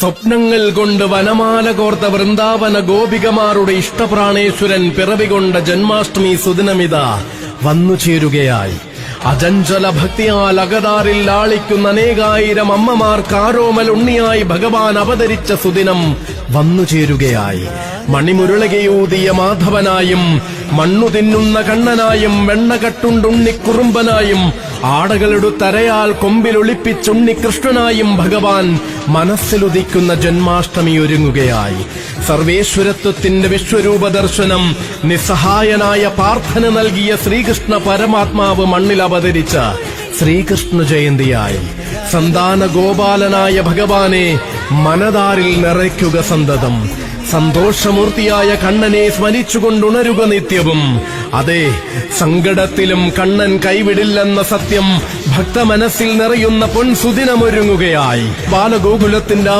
സ്വപ്നങ്ങൾ കൊണ്ട് വനമാല കോർത്ത വൃന്ദാവന ഗോപികമാരുടെ ഇഷ്ടപ്രാണേശ്വരൻ പിറവികൊണ്ട ജന്മാഷ്ടമി സുദിനമിത വന്നുചേരുകയായി. അചഞ്ചല ഭക്തിയാൽ അകതാറിൽ ലാളിക്കുന്ന അനേകായിരം അമ്മമാർക്ക് ആരോമൽ ഉണ്ണിയായി ഭഗവാൻ അവതരിച്ച സുദിനം വന്നുചേരുകയായി. മണിമുരളികയൂതിയ മാധവനായും മണ്ണു തിന്നുന്ന കണ്ണനായും വെണ്ണകട്ടുണ്ടുണ്ണിക്കുറുമ്പനായും ആടകളുടെ കൊമ്പിലൊളിപ്പിച്ചുണ്ണികൃഷ്ണനായും ഭഗവാൻ മനസ്സിലുദിക്കുന്ന ജന്മാഷ്ടമി ഒരുങ്ങുകയായി. സർവേശ്വരത്വത്തിന്റെ വിശ്വരൂപ ദർശനം നിസ്സഹായനായ പാർത്ഥന് നൽകിയ ശ്രീകൃഷ്ണ പരമാത്മാവ് മണ്ണിൽ അവതരിച്ച ശ്രീകൃഷ്ണ ജയന്തിയായി. സന്താന ഗോപാലനായ ഭഗവാനെ മനതാരിൽ നിറയ്ക്കുക സന്തതം. സന്തോഷമൂർത്തിയായ കണ്ണനെ സ്മരിച്ചുകൊണ്ടുണരുക നിത്യവും. അതെ, സങ്കടത്തിലും കണ്ണൻ കൈവിടില്ലെന്ന സത്യം ഭക്തമനസ്സിൽ നിറയുന്ന പൊൻസുദിനമൊരുങ്ങുകയായി. ബാലഗോകുലത്തിന്റെ